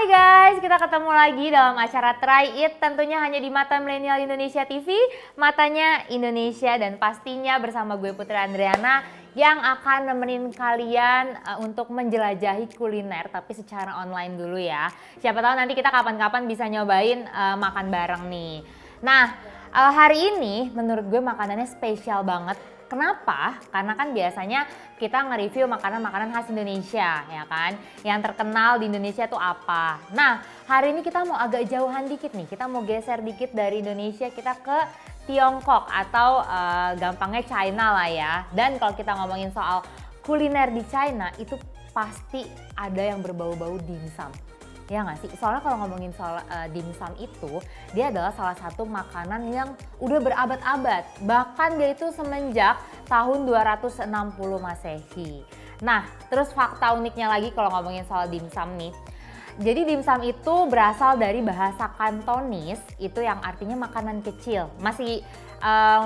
Hai guys, kita ketemu lagi dalam acara Try It, tentunya hanya di Mata Milenial Indonesia TV, matanya Indonesia, dan pastinya bersama gue Putri Andriana yang akan nemenin kalian untuk menjelajahi kuliner, tapi secara online dulu ya. Siapa tahu nanti kita kapan-kapan bisa nyobain makan bareng nih. Nah, hari ini menurut gue makanannya spesial banget. Kenapa? Karena kan biasanya kita nge-review makanan-makanan khas Indonesia, ya kan? Yang terkenal di Indonesia tuh apa? Nah, hari ini kita mau agak jauhan dikit nih. Kita mau geser dikit dari Indonesia, kita ke Tiongkok atau gampangnya China lah ya. Dan kalau kita ngomongin soal kuliner di China, itu pasti ada yang berbau-bau dimsum. Ya nggak sih? Soalnya kalau ngomongin soal dimsum itu, dia adalah salah satu makanan yang udah berabad-abad. Bahkan dia itu semenjak tahun 260 Masehi. Nah, terus fakta uniknya lagi kalau ngomongin soal dimsum nih. Jadi dimsum itu berasal dari bahasa Kantonis, itu yang artinya makanan kecil. Masih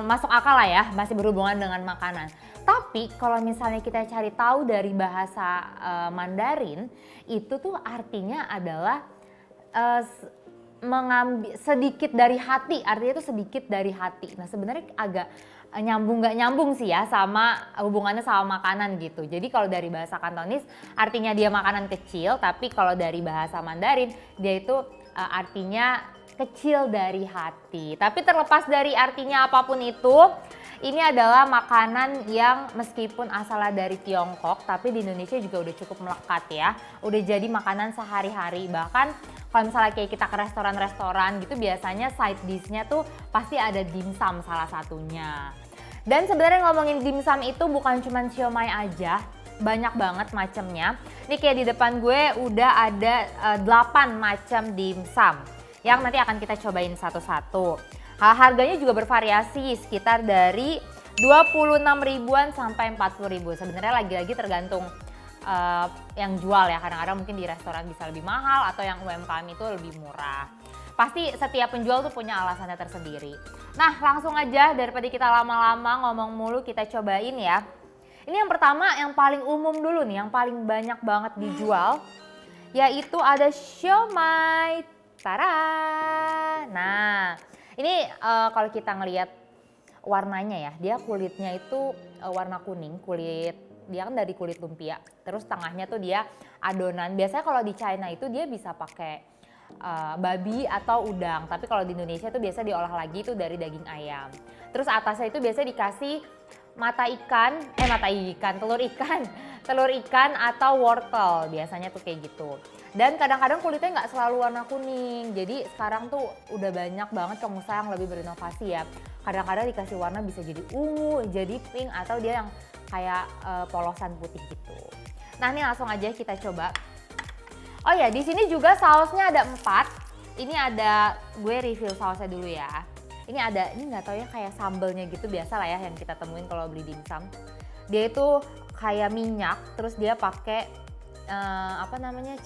masuk akal lah ya, masih berhubungan dengan makanan. Tapi kalau misalnya kita cari tahu dari bahasa Mandarin, itu tuh artinya adalah mengambil sedikit dari hati, artinya itu sedikit dari hati. Nah sebenarnya agak nggak nyambung sih ya sama hubungannya sama makanan gitu. Jadi kalau dari bahasa Kantonis artinya dia makanan kecil, tapi kalau dari bahasa Mandarin dia itu artinya kecil dari hati. Tapi terlepas dari artinya apapun itu, ini adalah makanan yang meskipun asalnya dari Tiongkok, tapi di Indonesia juga udah cukup melekat ya. Udah jadi makanan sehari-hari. Bahkan kalau misalnya kayak kita ke restoran-restoran gitu, biasanya side dish-nya tuh pasti ada dimsum salah satunya. Dan sebenarnya ngomongin dimsum itu bukan cuma siomay aja, banyak banget macamnya. Ini kayak di depan gue udah ada 8 macam dimsum yang nanti akan kita cobain satu-satu. Harganya juga bervariasi sekitar dari 26 ribuan sampai 40 ribu. Sebenarnya lagi-lagi tergantung yang jual ya. Kadang-kadang mungkin di restoran bisa lebih mahal atau yang UMKM itu lebih murah. Pasti setiap penjual tuh punya alasannya tersendiri. Nah langsung aja daripada kita lama-lama ngomong mulu, kita cobain ya. Ini yang pertama yang paling umum dulu nih, yang paling banyak banget dijual. Yaitu ada siomay. Tara! Nah ini kalau kita ngelihat warnanya ya, dia kulitnya itu warna kuning, dia kan dari kulit lumpia. Terus tengahnya tuh dia adonan. Biasanya kalau di China itu dia bisa pakai babi atau udang. Tapi kalau di Indonesia itu biasa diolah lagi itu dari daging ayam. Terus atasnya itu biasa dikasih telur ikan atau wortel. Biasanya tuh kayak gitu. Dan kadang-kadang kulitnya nggak selalu warna kuning. Jadi sekarang tuh udah banyak banget pengusaha yang lebih berinovasi ya. Kadang-kadang dikasih warna bisa jadi ungu, jadi pink, atau dia yang kayak polosan putih gitu. Nah ini langsung aja kita coba. Oh ya, di sini juga sausnya ada 4. Ini ada, gue review sausnya dulu ya. Ini nggak tahu ya kayak sambelnya gitu, biasa lah ya yang kita temuin kalau beli dimsum. Dia itu kayak minyak, terus dia pakai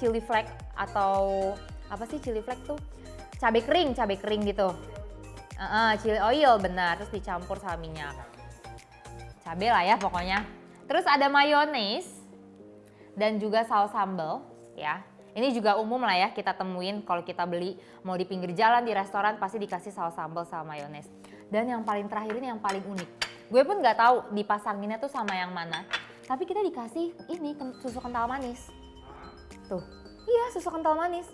chili flake atau apa sih chili flake tuh? Cabai kering gitu. Chili oil benar, terus dicampur sama minyak. Cabai lah ya pokoknya. Terus ada mayones dan juga saus sambal ya. Ini juga umum lah ya kita temuin kalau kita beli mau di pinggir jalan, di restoran pasti dikasih saus sambal sama mayones. Dan yang paling terakhir ini yang paling unik. Gue pun nggak tahu dipasanginnya tuh sama yang mana. Tapi kita dikasih ini susu kental manis. Tuh, iya susu kental manis.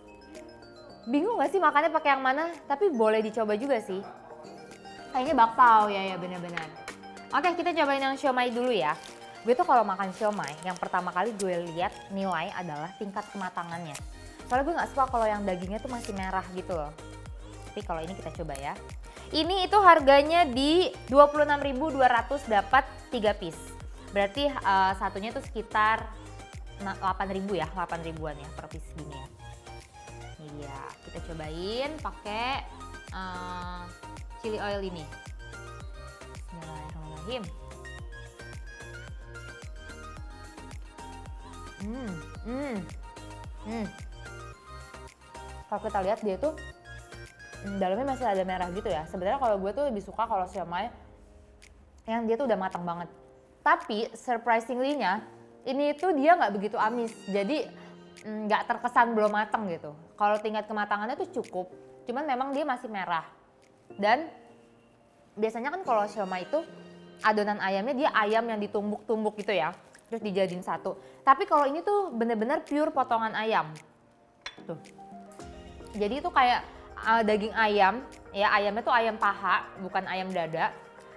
Bingung gak sih makannya pakai yang mana? Tapi boleh dicoba juga sih. Kayaknya bakpao ya benar-benar. Oke, kita cobain yang siomay dulu ya. Gue tuh kalau makan siomay, yang pertama kali gue lihat nilai adalah tingkat kematangannya. Soalnya gue nggak suka kalau yang dagingnya tuh masih merah gitu loh. Tapi kalau ini kita coba ya. Ini itu harganya di 26.200 dapat 3 piece. Berarti satunya tuh sekitar 8.000 ya, 8 ribuan ya per piece gini ya. Ini dia, kita cobain pakai chili oil ini. Bismillahirrahmanirrahim. Kalau kita lihat dia tuh dalamnya masih ada merah gitu ya. Sebenarnya kalau gue tuh lebih suka kalau siomay yang dia tuh udah matang banget. Tapi surprisingly-nya ini tuh dia nggak begitu amis. Jadi nggak terkesan belum matang gitu. Kalau tingkat kematangannya tuh cukup, cuman memang dia masih merah. Dan biasanya kan kalau siomay itu adonan ayamnya dia ayam yang ditumbuk-tumbuk gitu ya, terus dijadiin satu. Tapi kalau ini tuh bener-bener pure potongan ayam. Tuh. Jadi itu kayak daging ayam, ya ayamnya tuh ayam paha, bukan ayam dada.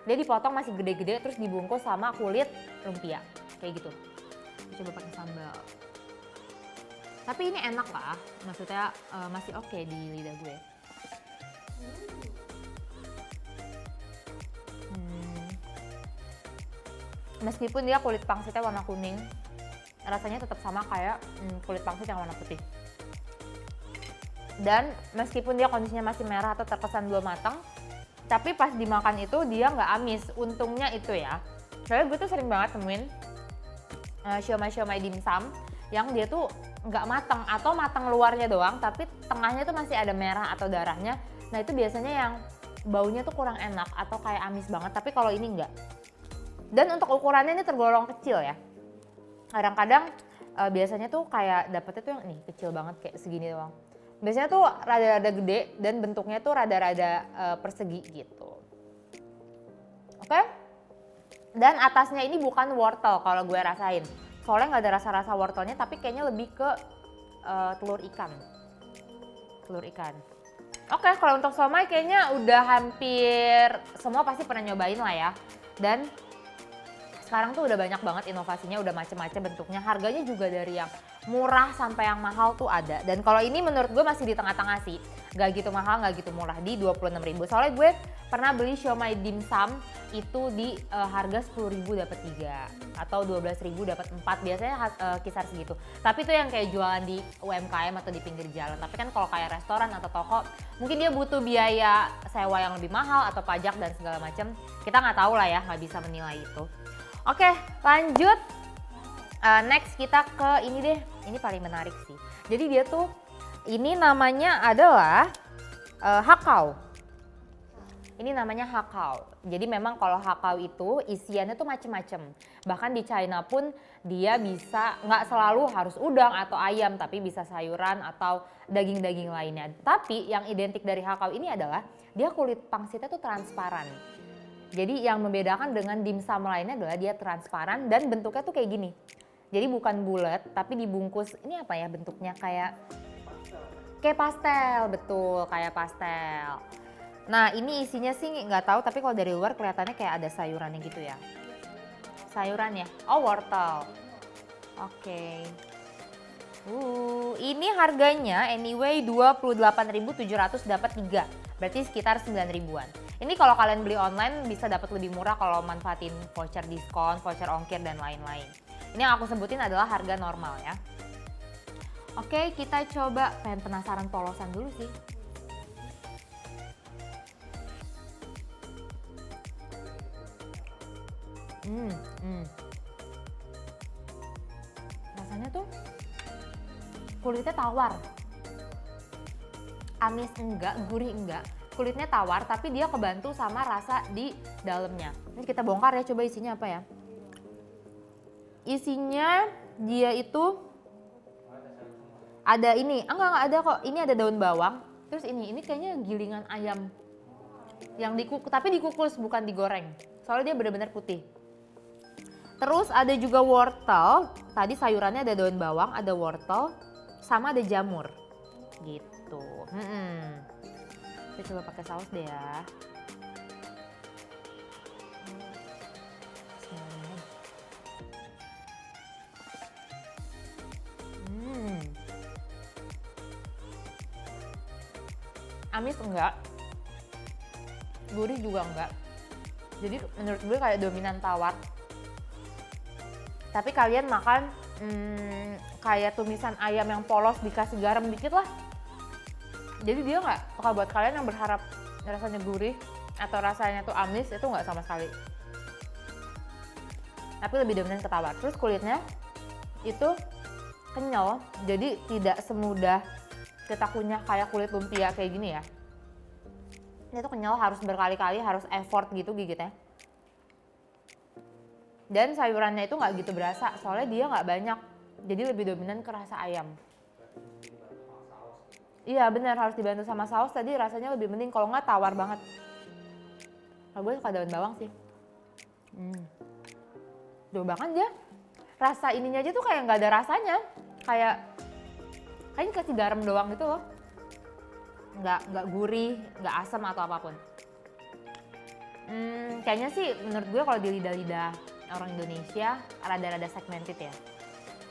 Dia dipotong masih gede-gede terus dibungkus sama kulit lumpia, kayak gitu. Coba pakai sambal. Tapi ini enak lah, maksudnya masih oke di lidah gue. Meskipun dia kulit pangsitnya warna kuning, rasanya tetap sama kayak kulit pangsit yang warna putih. Dan meskipun dia kondisinya masih merah atau terkesan belum matang, tapi pas dimakan itu dia nggak amis. Untungnya itu ya. Soalnya gue tuh sering banget temuin siomay-siomay dimsum yang dia tuh nggak matang atau matang luarnya doang, tapi tengahnya tuh masih ada merah atau darahnya. Nah itu biasanya yang baunya tuh kurang enak atau kayak amis banget. Tapi kalau ini enggak. Dan untuk ukurannya ini tergolong kecil ya. Kadang-kadang biasanya tuh kayak dapetnya tuh yang nih kecil banget kayak segini doang. Biasanya tuh rada-rada gede dan bentuknya tuh rada-rada persegi gitu. Oke? Dan atasnya ini bukan wortel kalau gue rasain. Soalnya nggak ada rasa-rasa wortelnya tapi kayaknya lebih ke telur ikan. Telur ikan. Oke, kalau untuk siomay kayaknya udah hampir semua pasti pernah nyobain lah ya. Dan sekarang tuh udah banyak banget inovasinya, udah macem-macem bentuknya. Harganya juga dari yang murah sampai yang mahal tuh ada. Dan kalau ini menurut gue masih di tengah-tengah sih. Gak gitu mahal, gak gitu murah, di 26.000. Soalnya gue pernah beli siomay dimsum itu di harga 10.000 dapat 3 atau 12.000 dapat 4. Biasanya kisar segitu. Tapi itu yang kayak jualan di UMKM atau di pinggir jalan. Tapi kan kalau kayak restoran atau toko, mungkin dia butuh biaya sewa yang lebih mahal atau pajak dan segala macam. Kita nggak tahu lah ya, nggak bisa menilai itu. Oke, lanjut. Next kita ke ini deh. Ini paling menarik sih. Jadi dia tuh, ini namanya adalah hakau. Ini namanya hakau. Jadi memang kalau hakau itu isiannya tuh macem-macem. Bahkan di China pun dia bisa, nggak selalu harus udang atau ayam, tapi bisa sayuran atau daging-daging lainnya. Tapi yang identik dari hakau ini adalah dia kulit pangsitnya tuh transparan. Jadi yang membedakan dengan dimsum lainnya adalah dia transparan dan bentuknya tuh kayak gini. Jadi bukan bulat tapi dibungkus, ini apa ya bentuknya kayak pastel, betul kayak pastel. Nah ini isinya sih nggak tahu tapi kalau dari luar kelihatannya kayak ada sayurannya gitu ya. Sayuran ya, oh wortel. Oke. Ini harganya anyway 28.700 dapat 3. Berarti sekitar 9.000-an. Ini kalau kalian beli online bisa dapat lebih murah kalau manfaatin voucher diskon, voucher ongkir dan lain-lain. Ini yang aku sebutin adalah harga normal ya. Oke, kita coba, pengen penasaran polosan dulu sih. Rasanya tuh kulitnya tawar. Amis enggak, gurih enggak. Kulitnya tawar tapi dia kebantu sama rasa di dalamnya. Ini kita bongkar ya, coba isinya apa ya. Isinya dia itu ada ini, enggak ada kok. Ini ada daun bawang. Terus ini kayaknya gilingan ayam yang dikukus, tapi dikukus bukan digoreng. Soalnya dia benar-benar putih. Terus ada juga wortel. Tadi sayurannya ada daun bawang, ada wortel, sama ada jamur. Gitu. Kita coba pakai saus deh ya. Amis enggak, gurih juga enggak. Jadi menurut gue kayak dominan tawar. Tapi kalian makan kayak tumisan ayam yang polos dikasih garam dikit lah. Jadi dia nggak, kalau buat kalian yang berharap rasanya gurih atau rasanya tuh amis, itu nggak sama sekali. Tapi lebih dominan ke tawar. Terus kulitnya itu kenyal, jadi tidak semudah kita kunyah kayak kulit lumpia kayak gini ya. Ini tuh kenyal, harus berkali-kali, harus effort gitu gigitnya. Dan sayurannya itu nggak gitu berasa, soalnya dia nggak banyak. Jadi lebih dominan ke rasa ayam. Iya benar, harus dibantu sama saus tadi rasanya lebih mending, kalau nggak tawar banget. Kalau gue suka daun bawang sih. Jauh banget dia. Rasa ininya aja tuh kayak nggak ada rasanya. Kayaknya kasih garam doang gitu loh. Nggak gurih, nggak asam atau apapun. Kayaknya sih menurut gue kalau di lidah-lidah orang Indonesia rada-rada segmented ya.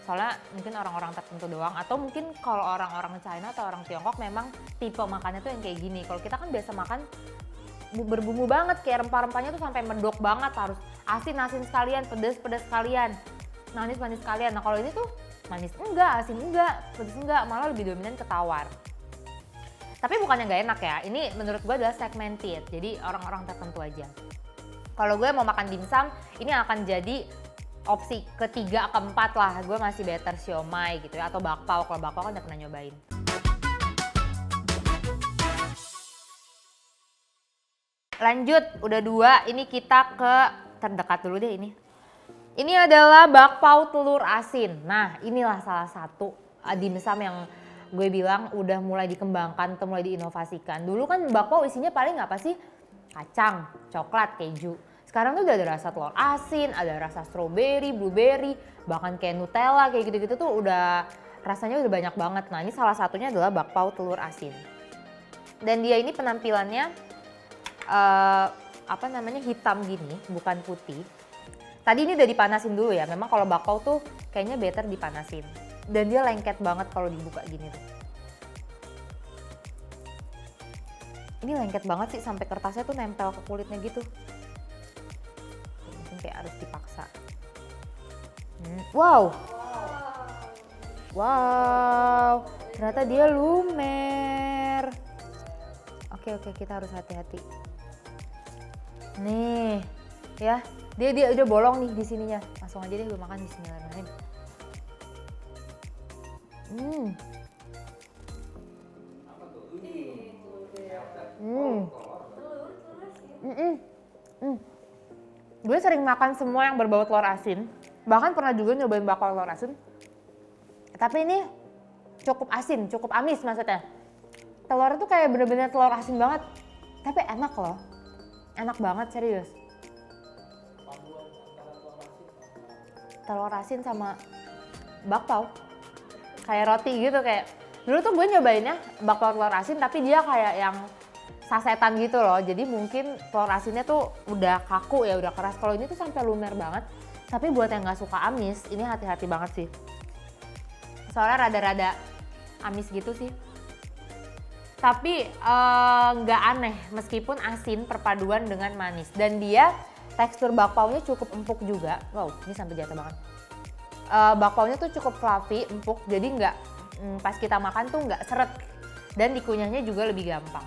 Soalnya mungkin orang-orang tertentu doang, atau mungkin kalau orang-orang China atau orang Tiongkok memang tipe makannya tuh yang kayak gini. Kalau kita kan biasa makan berbumbu banget, kayak rempah-rempahnya tuh sampai medok banget, harus asin-asin sekalian, pedes-pedes sekalian, manis-manis sekalian. Nah kalau ini tuh manis enggak, asin enggak, pedes enggak, malah lebih dominan ke tawar. Tapi bukannya nggak enak ya, ini menurut gue adalah segmented, jadi orang-orang tertentu aja. Kalau gue mau makan dimsum, ini akan jadi opsi ketiga, keempat lah. Gue masih better siomay gitu ya, atau bakpao. Kalau bakpao kan udah pernah nyobain. Lanjut, udah 2, ini kita ke terdekat dulu deh ini. Ini adalah bakpao telur asin. Nah inilah salah satu dimsum yang gue bilang udah mulai dikembangkan atau mulai diinovasikan. Dulu kan bakpao isinya paling apa sih? Kacang, coklat, keju. Sekarang tuh udah ada rasa telur asin, ada rasa strawberry, blueberry, bahkan kayak Nutella kayak gitu-gitu tuh udah rasanya udah banyak banget. Nah ini salah satunya adalah bakpao telur asin. Dan dia ini penampilannya hitam gini, bukan putih. Tadi ini udah dipanasin dulu ya, memang kalau bakpao tuh kayaknya better dipanasin. Dan dia lengket banget kalau dibuka gini tuh. Ini lengket banget sih, sampai kertasnya tuh nempel ke kulitnya gitu. Mungkin kayak harus dipaksa. Wow. Wow, ternyata dia lumer. Oke, kita harus hati-hati. Nih, ya. Dia udah bolong nih di sininya. Langsung aja deh gue makan, bismillahirrahmanirrahim. Gue sering makan semua yang berbau telur asin. Bahkan pernah juga nyobain bakpao telur asin. Tapi ini cukup asin, cukup amis maksudnya. Telurnya tuh kayak bener-bener telur asin banget. Tapi enak loh. Enak banget, serius. Telur asin sama bakpao. Kayak roti gitu, kayak dulu tuh gue nyobainnya bakpao telur asin tapi dia kayak yang sasetan gitu loh. Jadi mungkin telur asinnya tuh udah kaku ya, udah keras. Kalau ini tuh sampai lumer banget. Tapi buat yang nggak suka amis, ini hati-hati banget sih. Soalnya rada-rada amis gitu sih. Tapi nggak aneh meskipun asin perpaduan dengan manis. Dan dia tekstur bakpaonya cukup empuk juga. Wow, ini sampai jatuh banget. Bakpaonya tuh cukup fluffy, empuk, jadi nggak pas kita makan tuh nggak seret, dan dikunyahnya juga lebih gampang.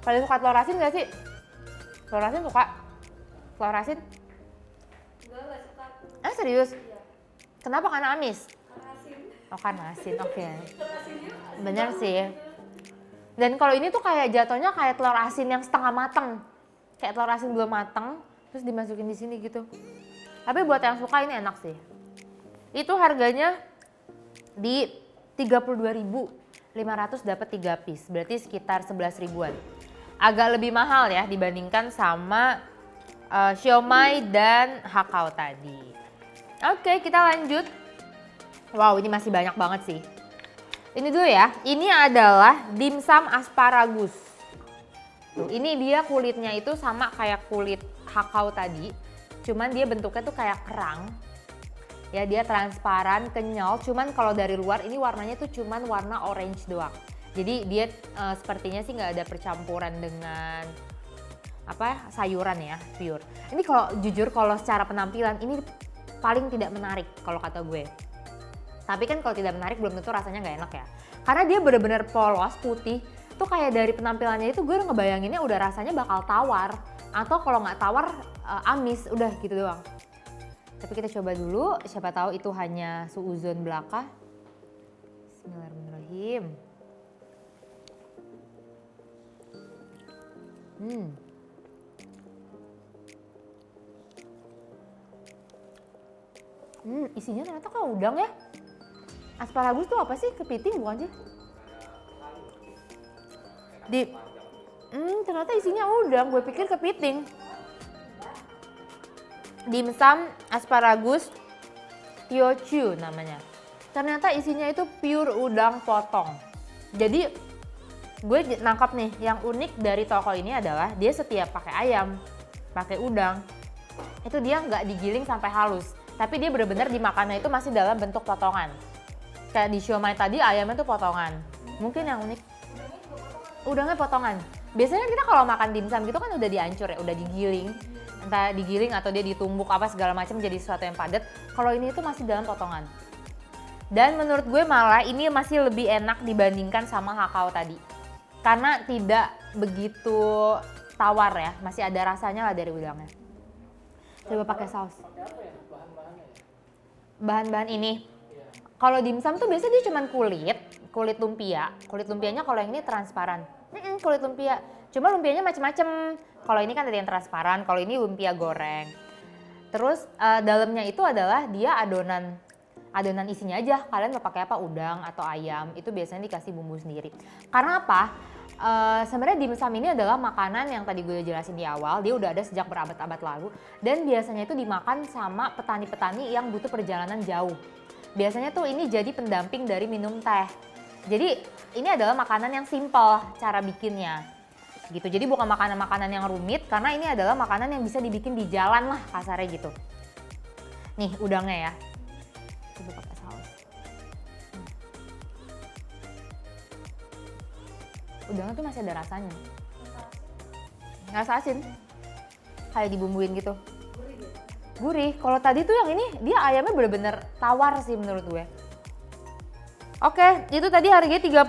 Kalian suka telur asin nggak sih? Telur asin suka? Telur asin? Enggak suka. Ah serius? Iya. Kenapa? Karena amis? Karena asin. Oh karena asin, oke. Telur asinnya asin Bener banget sih. gitu. Dan kalau ini tuh kayak jatuhnya kayak telur asin yang setengah mateng. Kayak telur asin belum mateng, terus dimasukin di sini gitu. Tapi buat yang suka ini enak sih. Itu harganya di 32.500 dapat 3 piece, berarti sekitar 11 ribuan. Agak lebih mahal ya dibandingkan sama siomay dan hakau tadi. Oke, kita lanjut. Wow, ini masih banyak banget sih. Ini dulu ya, ini adalah dimsum asparagus. Tuh, ini dia kulitnya itu sama kayak kulit hakau tadi, cuman dia bentuknya tuh kayak kerang. Ya dia transparan, kenyal, cuman kalau dari luar ini warnanya tuh cuman warna orange doang. Jadi dia sepertinya sih nggak ada percampuran dengan sayuran ya, pure. Ini kalau jujur kalau secara penampilan ini paling tidak menarik kalau kata gue. Tapi kan kalau tidak menarik belum tentu rasanya nggak enak ya. Karena dia bener-bener polos, putih. Tuh kayak dari penampilannya itu gue udah ngebayanginnya udah rasanya bakal tawar. Atau kalau nggak tawar amis, udah gitu doang. Tapi kita coba dulu, siapa tahu itu hanya suuzon belaka. Bismillahirrahmanirrahim. Isinya ternyata kayak udang ya. Asparagus tuh apa sih? Kepiting bukan sih? Ternyata isinya udang, gue pikir kepiting. Dimsum asparagus Tiochu namanya. Ternyata isinya itu pure udang potong. Jadi gue nangkap nih, yang unik dari toko ini adalah dia setiap pakai ayam, pakai udang, itu dia nggak digiling sampai halus. Tapi dia benar-benar dimakannya itu masih dalam bentuk potongan. Kayak di siomay tadi ayamnya tuh potongan. Mungkin yang unik, udangnya potongan. Biasanya kita kalau makan dimsum gitu kan udah dihancur ya, udah digiling. Entah digiling atau dia ditumbuk apa segala macam jadi sesuatu yang padat. Kalau ini tuh masih dalam potongan. Dan menurut gue malah ini masih lebih enak dibandingkan sama hakau tadi. Karena tidak begitu tawar ya, masih ada rasanya lah dari udangnya. Coba pakai saus. Bahan-bahan ini. Kalau dimsum tuh biasanya dia cuma kulit lumpia. Kulit lumpianya kalau yang ini transparan. Kulit lumpia. Cuma lumpianya macam-macam. Kalau ini kan ada yang transparan, kalau ini lumpia goreng. Terus dalamnya itu adalah dia adonan isinya aja. Kalian mau pakai apa? Udang atau ayam. Itu biasanya dikasih bumbu sendiri. Karena apa? Sebenarnya dimsum ini adalah makanan yang tadi gue jelasin di awal. Dia udah ada sejak berabad-abad lalu. Dan biasanya itu dimakan sama petani-petani yang butuh perjalanan jauh. Biasanya tuh ini jadi pendamping dari minum teh. Jadi ini adalah makanan yang simple cara bikinnya. Gitu. Jadi bukan makanan-makanan yang rumit karena ini adalah makanan yang bisa dibikin di jalan lah kasarnya gitu. Nih udangnya ya. Coba pakai saus. Udangnya tuh masih ada rasanya. Rasa asin. Kayak dibumbuin gitu. Gurih. Kalau tadi tuh yang ini dia ayamnya bener-bener tawar sih menurut gue. Oke, itu tadi harganya 31.000,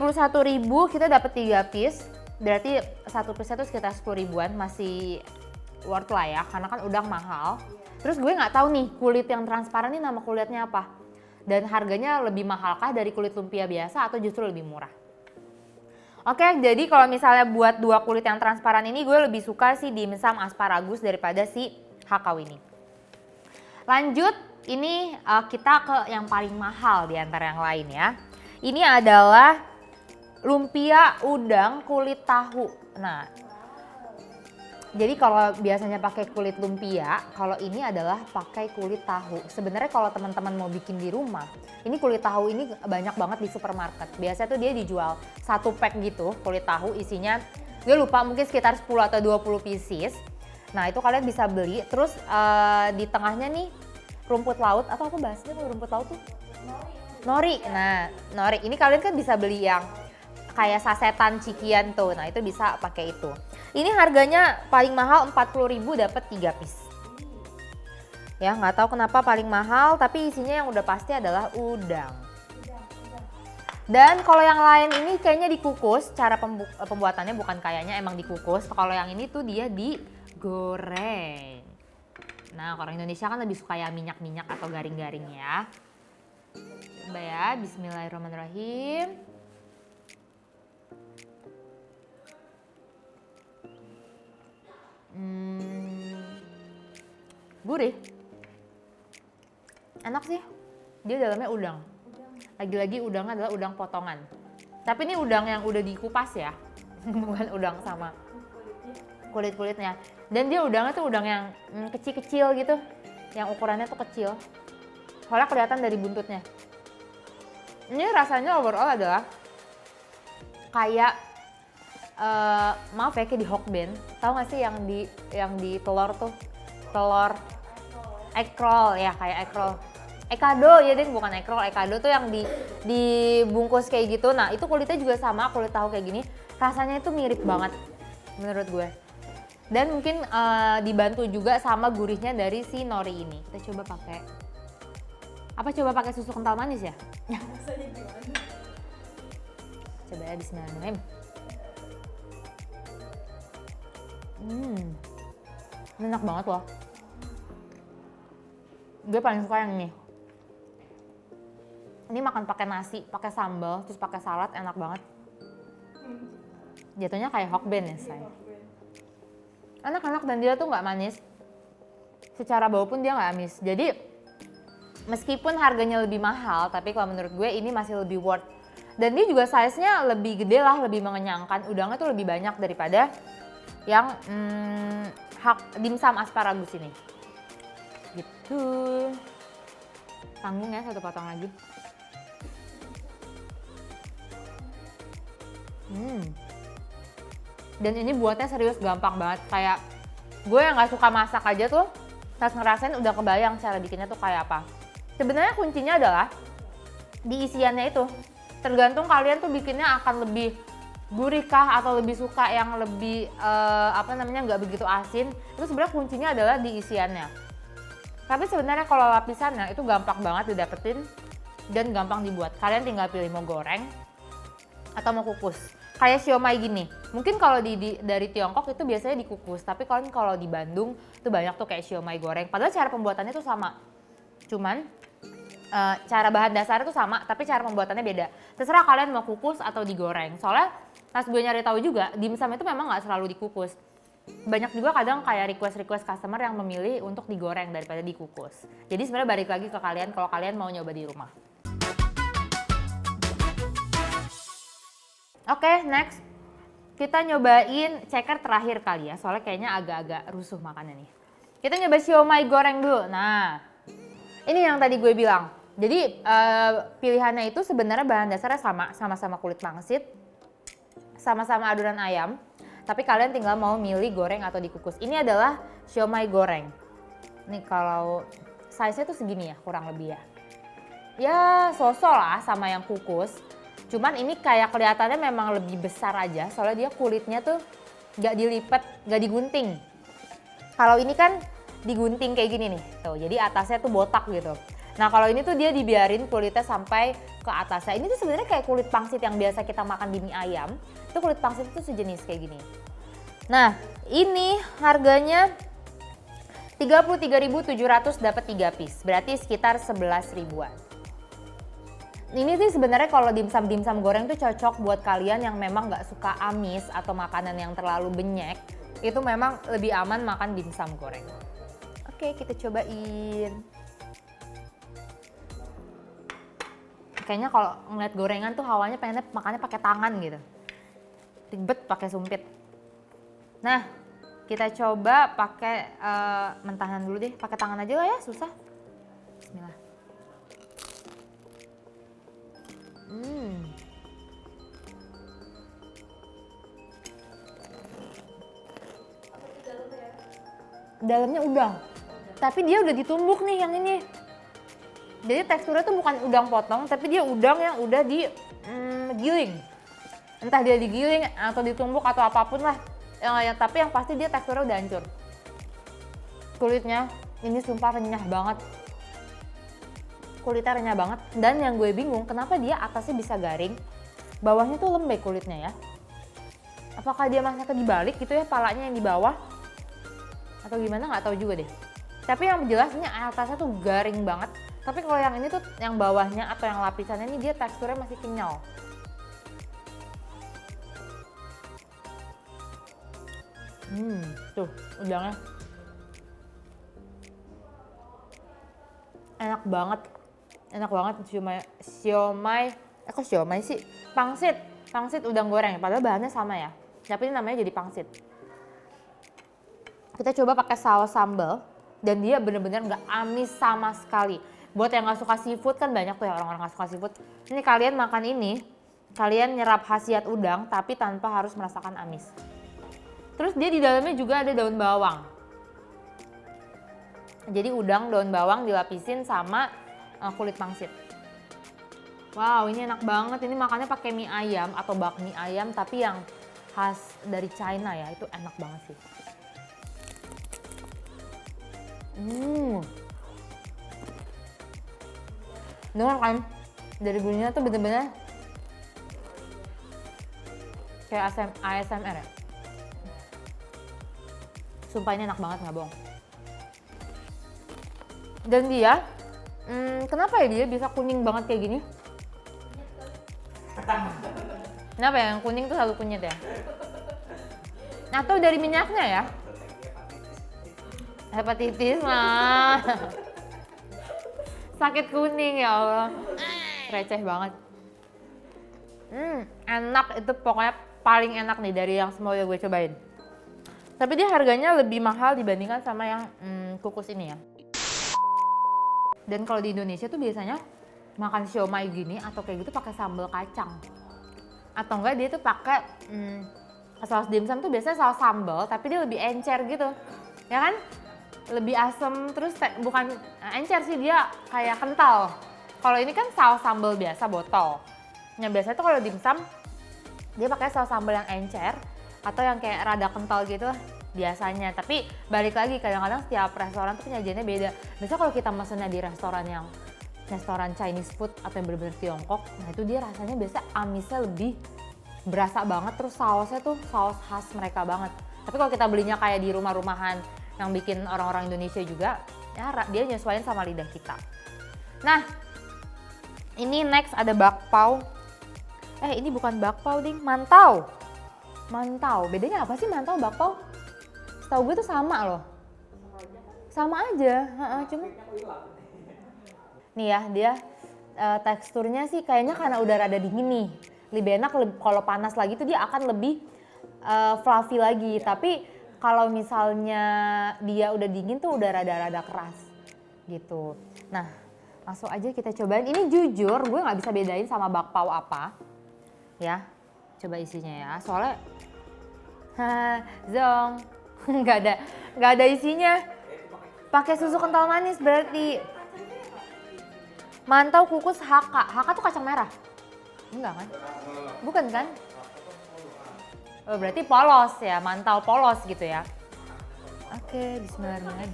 kita dapat 3 piece. Berarti satu piece itu sekitar 10 ribuan, masih worth lah ya, karena kan udang mahal. Terus gue nggak tahu nih kulit yang transparan ini nama kulitnya apa. Dan harganya lebih mahalkah dari kulit lumpia biasa atau justru lebih murah? Oke, jadi kalau misalnya buat 2 kulit yang transparan ini gue lebih suka sih dimsum asparagus daripada si hakau ini. Lanjut, ini kita ke yang paling mahal di antara yang lain ya. Ini adalah lumpia udang kulit tahu. Nah, jadi kalau biasanya pakai kulit lumpia, kalau ini adalah pakai kulit tahu. Sebenarnya kalau teman-teman mau bikin di rumah, ini kulit tahu ini banyak banget di supermarket. Biasanya tuh dia dijual 1 pack gitu, kulit tahu isinya, gue lupa mungkin sekitar 10 atau 20 pieces. Nah itu kalian bisa beli, terus di tengahnya nih rumput laut, atau apa bahasanya kalau rumput laut tuh? Nori. Nah, nori ini kalian kan bisa beli yang kayak sasetan cikian tuh. Nah, itu bisa pakai itu. Ini harganya paling mahal 40.000 dapat 3 piece. Ya, nggak tahu kenapa paling mahal, tapi isinya yang udah pasti adalah udang. Dan kalau yang lain ini kayaknya dikukus, cara pembuatannya bukan kayaknya emang dikukus. Kalau yang ini tuh dia digoreng. Nah, orang Indonesia kan lebih suka ya minyak-minyak atau garing-garing ya. Coba ya, bismillahirrahmanirrahim. Gurih. Enak sih. Dia dalamnya udang. Lagi-lagi udangnya adalah udang potongan. Tapi ini udang yang udah dikupas ya. Bukan udang sama kulit-kulitnya. Dan dia udangnya tuh udang yang kecil-kecil gitu. Yang ukurannya tuh kecil. Soalnya kelihatan dari buntutnya. Ini rasanya overall adalah kayak maaf ya, kayak di Hokben. Tahu gak sih yang di telur tuh? Telur egg roll ya, kayak egg roll. Ekado ya, deh bukan egg roll, ekado tuh yang dibungkus kayak gitu. Nah, itu kulitnya juga sama, kulit tahu kayak gini. Rasanya itu mirip banget menurut gue. Dan mungkin dibantu juga sama gurihnya dari si nori ini. Kita coba pakai coba pakai susu kental manis ya? Coba ya, bismillahirrahmanirrahim. Enak banget loh. Gue paling suka yang ini. Ini makan pakai nasi, pakai sambal, terus pakai salad, enak banget. Jatuhnya kayak Hokben ya, say. Enak-enak dan dia tuh nggak manis. Secara bau pun dia nggak amis. Jadi Meskipun harganya lebih mahal, tapi kalau menurut gue ini masih lebih worth. Dan dia juga size-nya lebih gede lah, lebih mengenyangkan. Udangnya tuh lebih banyak daripada yang dimsum asparagus ini. Gitu. Tanggung ya, satu potong lagi. Dan ini buatnya serius gampang banget. Kayak gue yang gak suka masak aja tuh, pas ngerasain udah kebayang cara bikinnya tuh kayak apa. Sebenarnya kuncinya adalah di isiannya itu. Tergantung kalian tuh bikinnya akan lebih gurih kah atau lebih suka yang lebih nggak begitu asin. Itu sebenarnya kuncinya adalah di isiannya. Tapi sebenarnya kalau lapisannya itu gampang banget didapetin dan gampang dibuat. Kalian tinggal pilih mau goreng atau mau kukus. Kayak siomay gini. Mungkin kalau dari Tiongkok itu biasanya dikukus, tapi kalau di Bandung itu banyak tuh kayak siomay goreng. Padahal cara pembuatannya tuh sama. Cuman cara bahan dasarnya tuh sama, tapi cara pembuatannya beda. Terserah kalian mau kukus atau digoreng. Soalnya pas gue nyari tahu juga, dimsum itu memang nggak selalu dikukus. Banyak juga kadang kayak request customer yang memilih untuk digoreng daripada dikukus. Jadi sebenarnya balik lagi ke kalian kalau kalian mau nyoba di rumah. Oke, next. Kita nyobain ceker terakhir kali ya, soalnya kayaknya agak-agak rusuh makannya nih. Kita nyoba siomay goreng dulu. Nah, ini yang tadi gue bilang. Jadi pilihannya itu sebenarnya bahan dasarnya sama-sama kulit pangsit, sama-sama adonan ayam. Tapi kalian tinggal mau milih goreng atau dikukus. Ini adalah siomay goreng. Nih kalau size-nya tuh segini ya, kurang lebih ya. Ya sosok lah sama yang kukus. Cuman ini kayak kelihatannya memang lebih besar aja, soalnya dia kulitnya tuh nggak dilipat, nggak digunting. Kalau ini kan digunting kayak gini nih, tuh. Jadi atasnya tuh botak gitu. Nah kalau ini tuh dia dibiarin kulitnya sampai ke atasnya. Ini tuh sebenarnya kayak kulit pangsit yang biasa kita makan di mie ayam. Itu kulit pangsit itu sejenis kayak gini. Nah ini harganya 33.700 dapat 3 piece, berarti sekitar 11 ribuan. Ini sih sebenarnya kalau dimsum goreng tuh cocok buat kalian yang memang nggak suka amis atau makanan yang terlalu benyek. Itu memang lebih aman makan dimsum goreng. Oke, kita cobain. Kayaknya kalau ngeliat gorengan tuh hawanya pengennya makannya pakai tangan gitu. Ribet pakai sumpit. Nah, kita coba pakai mentahan dulu deh. Pakai tangan aja lah ya, susah. Bismillah. Dalamnya udang, tapi dia udah ditumbuk nih yang ini. Jadi teksturnya tuh bukan udang potong, tapi dia udang yang udah digiling. Entah dia digiling atau ditumbuk atau apapun lah. Tapi yang pasti dia teksturnya udah hancur. Kulitnya ini sumpah renyah banget. Kulitnya renyah banget. Dan yang gue bingung kenapa dia atasnya bisa garing, bawahnya tuh lembek kulitnya ya. Apakah dia masaknya dibalik gitu ya, palanya yang di bawah? Atau gimana nggak tahu juga deh. Tapi yang jelas ini atasnya tuh garing banget. Tapi kalau yang ini tuh yang bawahnya atau yang lapisannya ini dia teksturnya masih kenyal. Tuh udangnya. Enak banget. Enak banget siomay sih? Pangsit udang goreng. Padahal bahannya sama ya. Tapi ini namanya jadi pangsit. Kita coba pakai saus sambal dan dia bener-bener nggak amis sama sekali. Buat yang nggak suka seafood kan banyak tuh ya orang-orang nggak suka seafood. Ini kalian makan ini, kalian nyerap khasiat udang tapi tanpa harus merasakan amis. Terus dia di dalamnya juga ada daun bawang. Jadi udang, daun bawang dilapisin sama kulit pangsit. Wow, ini enak banget. Ini makannya pakai mie ayam atau bakmi ayam tapi yang khas dari China ya. Itu enak banget sih. Dengar kan, dari bunyinya tuh bener-bener kayak ASMR ya. Sumpah ini enak banget, nggak bohong. Dan dia, kenapa ya dia bisa kuning banget kayak gini? Kenapa ya yang kuning tuh selalu kunyit ya? Atau dari minyaknya ya? Hepatitis mah. Sakit kuning ya Allah. Receh banget. Enak, itu pokoknya paling enak nih dari yang semua yang gue cobain. Tapi dia harganya lebih mahal dibandingkan sama yang kukus ini ya. Dan kalau di Indonesia tuh biasanya makan siomay gini atau kayak gitu pakai sambal kacang. Atau enggak dia tuh pakai saus dimsum tuh biasanya saus sambal tapi dia lebih encer gitu. Ya kan? Lebih asem terus bukan encer sih, dia kayak kental. Kalau ini kan saus sambal biasa botol. Yang biasa tuh kalau dimsum dia pakai saus sambal yang encer atau yang kayak rada kental gitu biasanya. Tapi balik lagi kadang-kadang setiap restoran tuh penyajiannya beda. Biasanya kalau kita mesennya di restoran Chinese food atau yang bener-bener Tiongkok, nah itu dia rasanya biasa amisnya lebih berasa banget, terus sausnya tuh saus khas mereka banget. Tapi kalau kita belinya kayak di rumah-rumahan yang bikin orang-orang Indonesia juga, ya dia nyesuaiin sama lidah kita. Nah, ini next ada bakpao. Ini bukan bakpao ding, mantau. Mantau, bedanya apa sih mantau bakpao? Setahu gue tuh sama loh. Sama aja, cuma nih ya dia teksturnya sih kayaknya karena udah rada dingin nih. Lebih enak kalau panas lagi tuh dia akan lebih fluffy lagi. Tapi kalau misalnya dia udah dingin tuh udah rada-rada keras gitu. Nah, langsung aja kita cobain. Ini jujur gue nggak bisa bedain sama bakpao apa. Ya, coba isinya ya. Soalnya, zong, nggak ada isinya. Pakai susu kental manis berarti. Mantau kukus HK. HK tuh kacang merah? Enggak kan? Bukan kan? Oh, berarti polos ya, mantau polos gitu ya. Oke, bismillahirrahmanirrahim.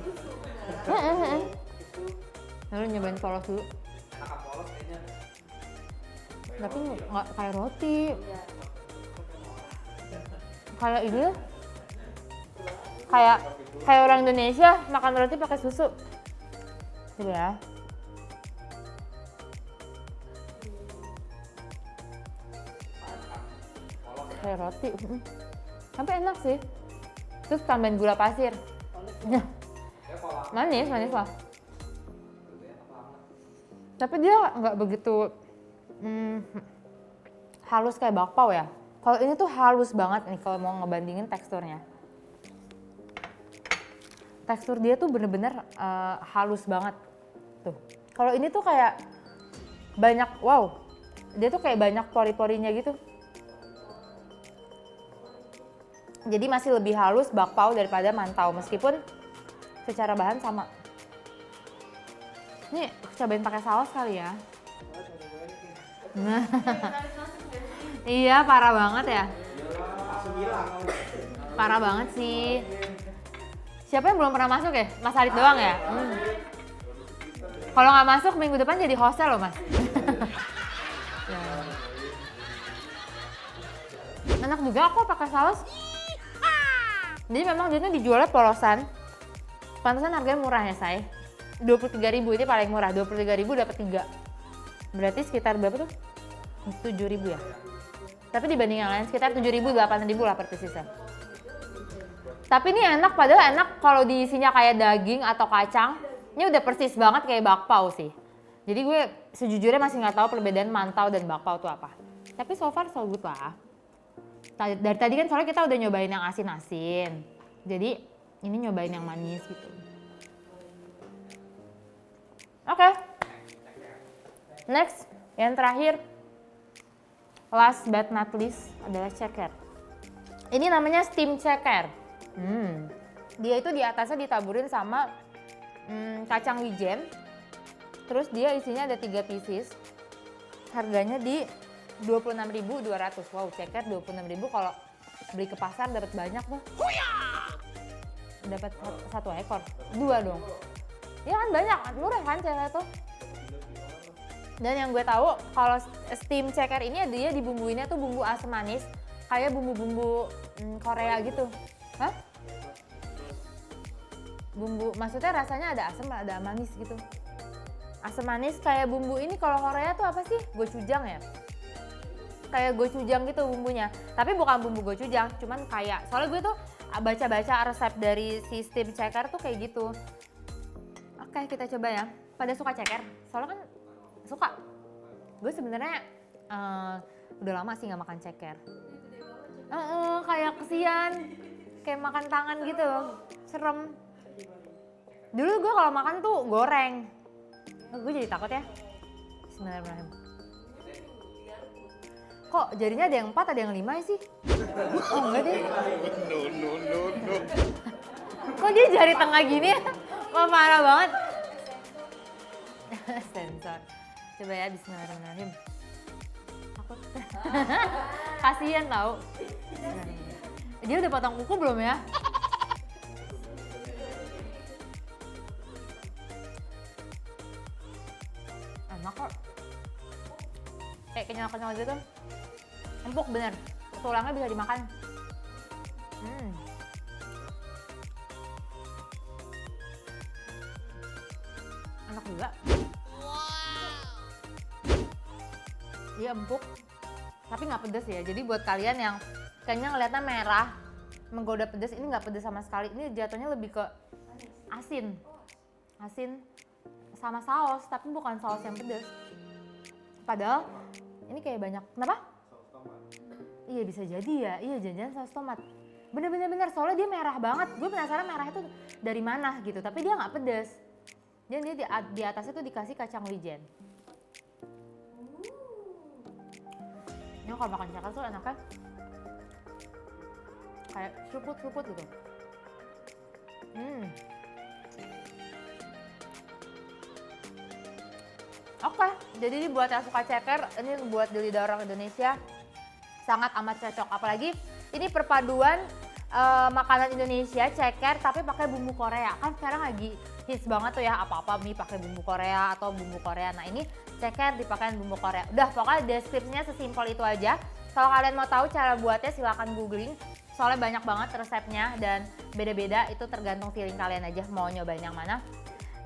Lalu nyobain polos dulu. Tapi nggak kayak roti. Kayak ini kayak orang Indonesia makan roti pakai susu. Gitu ya. Kayak roti, sampai enak sih. Terus tambahin gula pasir. Manis lah. Tapi dia nggak begitu halus kayak bakpao ya. Kalau ini tuh halus banget nih kalau mau ngebandingin teksturnya. Tekstur dia tuh bener-bener halus banget. Tuh. Kalau ini tuh kayak banyak, dia tuh kayak banyak pori-porinya gitu. Jadi masih lebih halus bakpao daripada mantau meskipun secara bahan sama. Nih cobain pakai saus kali ya. Iya parah banget ya. Parah banget sih. Siapa yang belum pernah masuk ya? Mas Arit doang ya? Kalau nggak masuk minggu depan jadi hostel loh mas. Enak juga kok pakai saus. Jadi memang dia dijualnya polosan. Pantesan harganya murah ya say. 23.000 ini paling murah. 23.000 dapat 3. Berarti sekitar berapa tuh? 7.000 ya. Tapi dibanding yang lain sekitar 7.000, 8.000 lah per piecesnya. Tapi ini enak, padahal enak kalau diisinya kayak daging atau kacang. Ini udah persis banget kayak bakpao sih. Jadi gue sejujurnya masih nggak tahu perbedaan mantau dan bakpao itu apa. Tapi so far so good lah. Dari tadi kan soalnya kita udah nyobain yang asin-asin. Jadi ini nyobain yang manis gitu. Oke. Next, yang terakhir. Last but not least adalah ceker. Ini namanya steam ceker. Dia itu di atasnya ditaburin sama kacang wijen. Terus dia isinya ada 3 pieces. Harganya di 26.200. Wow, ceker 26.000 kalau beli ke pasar dapat banyak tuh. Dapat 1 ekor. 2 dong. Ya kan banyak, murah kan ceker tuh. Dan yang gue tahu kalau steam ceker ini dia dibumbuinnya tuh bumbu asam manis kayak bumbu-bumbu Korea gitu. Hah? Bumbu maksudnya rasanya ada asam ada manis gitu. Asam manis kayak bumbu ini kalau Korea tuh apa sih? Gochujang ya? Kayak gochujang gitu bumbunya. Tapi bukan bumbu gochujang, cuman kayak soalnya gue tuh baca-baca resep dari si steam ceker tuh kayak gitu. Oke, kita coba ya. pada suka ceker? Soalnya kan suka. Gue sebenarnya udah lama sih nggak makan ceker. Kayak kesian, kayak makan tangan gitu, serem. Dulu gue kalau makan tuh goreng. Gue jadi takut ya. Bismillahirrahmanirrahim. Kok jadinya ada yang 4, ada yang 5 sih? Oh enggak deh. No. Kok dia jari tengah gini ya? Wah parah banget. Sensor. Coba ya, bismillahirrahmanirrahim. Takut. Kasian tau. Dia udah potong kuku belum ya? Enak kok. Kayak kenyal-kenyal gitu. Empuk bener. Tulangnya bisa dimakan. Enak juga. Iya empuk, tapi nggak pedes ya. Jadi buat kalian yang kayaknya ngeliatnya merah, menggoda pedes, ini nggak pedes sama sekali. Ini jatuhnya lebih ke asin sama saus, tapi bukan saus yang pedes. Padahal ini kayak banyak. Kenapa? Saus tomat. Iya bisa jadi ya. Iya jangan-jangan saus tomat. Bener-bener soalnya dia merah banget. Gue penasaran merah itu dari mana gitu. Tapi dia nggak pedes. Dan dia di atasnya tuh dikasih kacang wijen. Ini kalau makan ceker tuh enaknya kayak seruput gitu. Oke, jadi ini buat yang suka ceker, ini buat di lidah orang Indonesia sangat amat cocok. Apalagi ini perpaduan makanan Indonesia ceker tapi pakai bumbu Korea. Kan sekarang lagi hits banget tuh ya, apa-apa mie pakai bumbu Korea atau bumbu Korea. Nah ini ceker dipakai bumbu Korea. Udah pokoknya deskripsinya sesimpel itu aja. Kalau kalian mau tahu cara buatnya silahkan googling. Soalnya banyak banget resepnya dan beda-beda, itu tergantung feeling kalian aja mau nyobain yang mana.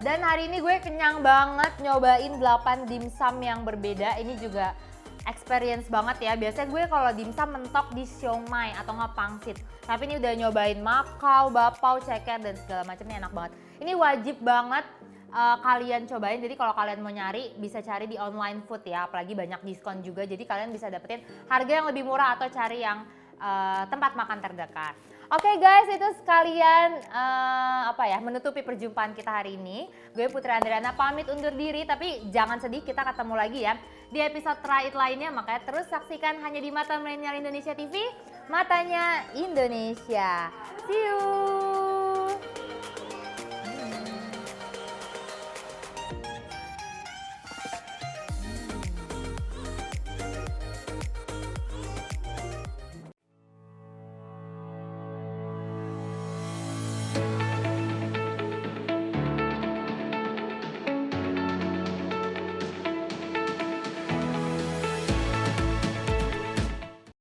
Dan hari ini gue kenyang banget nyobain 8 dimsum yang berbeda. Ini juga experience banget ya. Biasanya gue kalau dimsum mentok di siomay atau nggak pangsit. Tapi ini udah nyobain makau, bapau, ceker dan segala macamnya, enak banget. Ini wajib banget kalian cobain. Jadi kalau kalian mau nyari bisa cari di online food ya. Apalagi banyak diskon juga. Jadi kalian bisa dapetin harga yang lebih murah atau cari yang tempat makan terdekat. Oke guys, itu sekalian menutupi perjumpaan kita hari ini. Gue Putri Andriana pamit undur diri, tapi jangan sedih, kita ketemu lagi ya di episode Try It lainnya. Makanya terus saksikan hanya di Mata Milenial Indonesia TV, matanya Indonesia. See you.